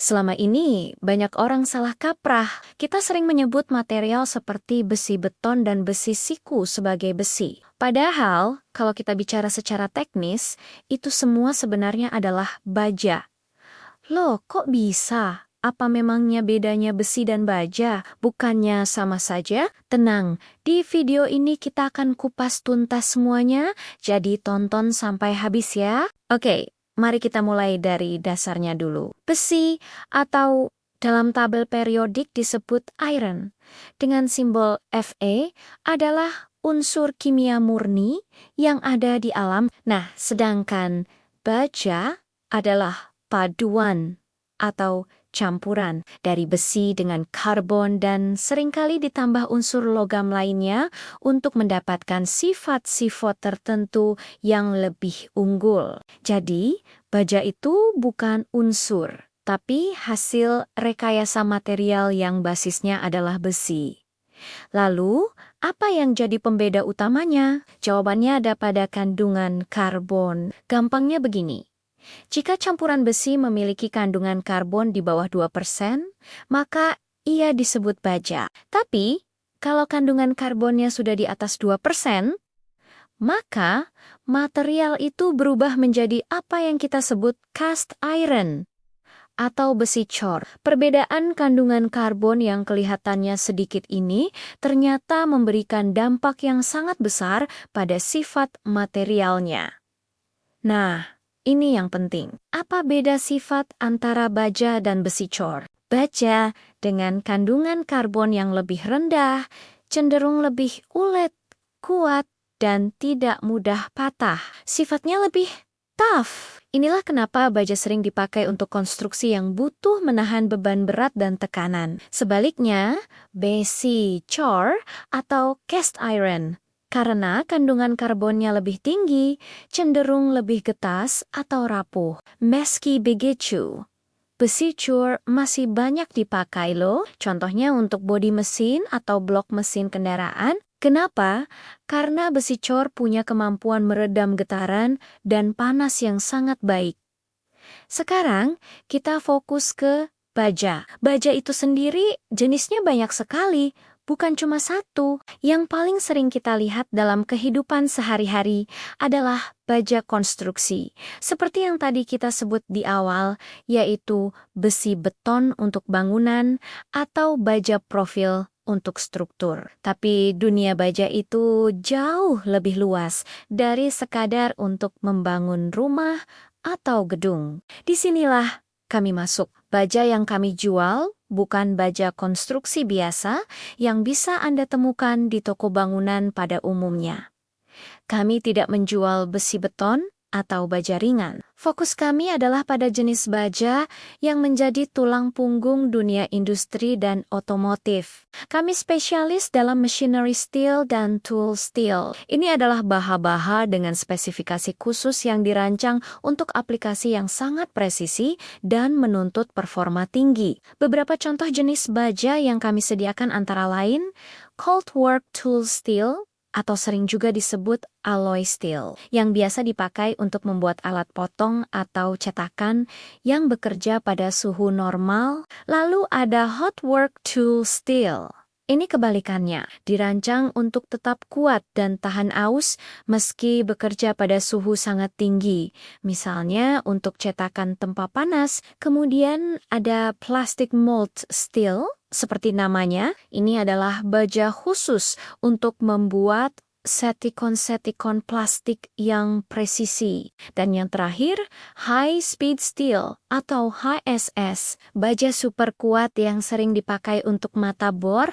Selama ini, banyak orang salah kaprah. Kita sering menyebut material seperti besi beton dan besi siku sebagai besi. Padahal, kalau kita bicara secara teknis, itu semua sebenarnya adalah baja. Loh, kok bisa? Apa memangnya bedanya besi dan baja? Bukannya sama saja? Tenang, di video ini kita akan kupas tuntas semuanya, jadi tonton sampai habis ya. Oke, mari kita mulai dari dasarnya dulu. Besi atau dalam tabel periodik disebut iron, dengan simbol Fe adalah unsur kimia murni yang ada di alam. Nah, sedangkan baja adalah paduan atau campuran dari besi dengan karbon dan seringkali ditambah unsur logam lainnya untuk mendapatkan sifat-sifat tertentu yang lebih unggul. Jadi, baja itu bukan unsur, tapi hasil rekayasa material yang basisnya adalah besi. Lalu, apa yang jadi pembeda utamanya? Jawabannya ada pada kandungan karbon. Gampangnya begini. Jika campuran besi memiliki kandungan karbon di bawah 2%, maka ia disebut baja. Tapi, kalau kandungan karbonnya sudah di atas 2%, maka material itu berubah menjadi apa yang kita sebut cast iron atau besi cor. Perbedaan kandungan karbon yang kelihatannya sedikit ini ternyata memberikan dampak yang sangat besar pada sifat materialnya. Nah, ini yang penting. Apa beda sifat antara baja dan besi cor? Baja dengan kandungan karbon yang lebih rendah, cenderung lebih ulet, kuat, dan tidak mudah patah. Sifatnya lebih tough. Inilah kenapa baja sering dipakai untuk konstruksi yang butuh menahan beban berat dan tekanan. Sebaliknya, besi cor atau cast iron karena kandungan karbonnya lebih tinggi, cenderung lebih getas atau rapuh. Meski begitu, besi cor masih banyak dipakai loh, contohnya untuk bodi mesin atau blok mesin kendaraan. Kenapa? Karena besi cor punya kemampuan meredam getaran dan panas yang sangat baik. Sekarang, kita fokus ke baja. Baja itu sendiri jenisnya banyak sekali. Bukan cuma satu. Yang paling sering kita lihat dalam kehidupan sehari-hari adalah baja konstruksi. Seperti yang tadi kita sebut di awal, yaitu besi beton untuk bangunan atau baja profil untuk struktur. Tapi dunia baja itu jauh lebih luas dari sekadar untuk membangun rumah atau gedung. Disinilah kami masuk. Baja yang kami jual bukan baja konstruksi biasa yang bisa Anda temukan di toko bangunan pada umumnya. Kami tidak menjual besi beton atau baja ringan. Fokus kami adalah pada jenis baja yang menjadi tulang punggung dunia industri dan otomotif. Kami spesialis dalam machinery steel dan tool steel. Ini adalah baha-baha dengan spesifikasi khusus yang dirancang untuk aplikasi yang sangat presisi dan menuntut performa tinggi. Beberapa contoh jenis baja yang kami sediakan antara lain cold work tool steel, atau sering juga disebut alloy steel, yang biasa dipakai untuk membuat alat potong atau cetakan yang bekerja pada suhu normal. Lalu ada hot work tool steel. Ini kebalikannya, dirancang untuk tetap kuat dan tahan aus meski bekerja pada suhu sangat tinggi. Misalnya untuk cetakan tempa panas. Kemudian ada plastic mold steel. Seperti namanya, ini adalah baja khusus untuk membuat setikon-setikon plastik yang presisi. Dan yang terakhir, high speed steel atau HSS, baja super kuat yang sering dipakai untuk mata bor,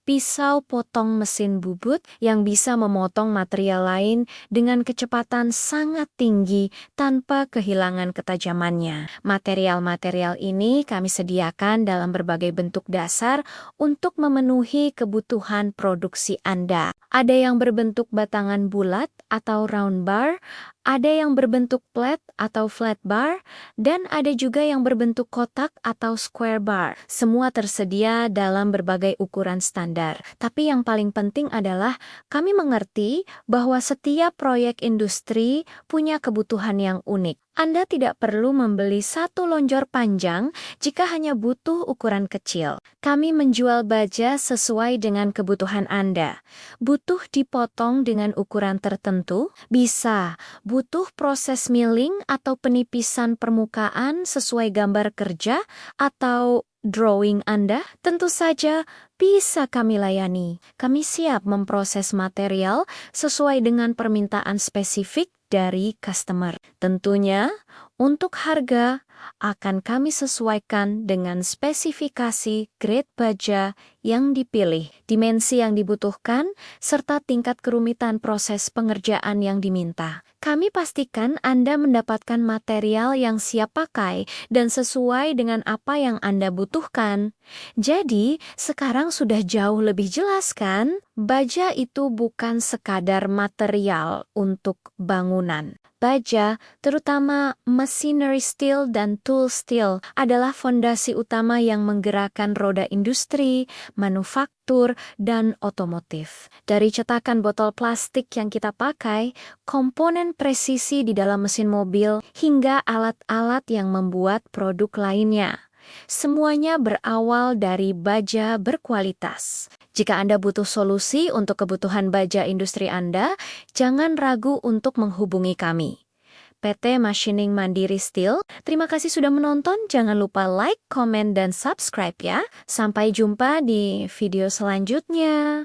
pisau potong mesin bubut yang bisa memotong material lain dengan kecepatan sangat tinggi tanpa kehilangan ketajamannya. Material-material ini kami sediakan dalam berbagai bentuk dasar untuk memenuhi kebutuhan produksi Anda. Ada yang berbentuk batangan bulat atau round bar, Ada yang berbentuk flat atau flat bar, dan ada juga yang berbentuk kotak atau square bar. Semua tersedia dalam berbagai ukuran standar. Tapi yang paling penting adalah kami mengerti bahwa setiap proyek industri punya kebutuhan yang unik. Anda tidak perlu membeli satu lonjor panjang jika hanya butuh ukuran kecil. Kami menjual baja sesuai dengan kebutuhan Anda. Butuh dipotong dengan ukuran tertentu? Bisa. Butuh proses milling atau penipisan permukaan sesuai gambar kerja atau drawing Anda? Tentu saja bisa kami layani. Kami siap memproses material sesuai dengan permintaan spesifik dari customer. Tentunya, untuk harga akan kami sesuaikan dengan spesifikasi grade baja yang dipilih, dimensi yang dibutuhkan, serta tingkat kerumitan proses pengerjaan yang diminta. Kami pastikan Anda mendapatkan material yang siap pakai dan sesuai dengan apa yang Anda butuhkan. Jadi, sekarang sudah jauh lebih jelas kan? Baja itu bukan sekadar material untuk bangunan. Baja, terutama machinery steel dan tool steel, adalah fondasi utama yang menggerakkan roda industri, manufaktur, dan otomotif. Dari cetakan botol plastik yang kita pakai, komponen presisi di dalam mesin mobil, hingga alat-alat yang membuat produk lainnya. Semuanya berawal dari baja berkualitas. Jika Anda butuh solusi untuk kebutuhan baja industri Anda, jangan ragu untuk menghubungi kami. PT Machining Mandiri Steel, terima kasih sudah menonton. Jangan lupa like, komen, dan subscribe ya. Sampai jumpa di video selanjutnya.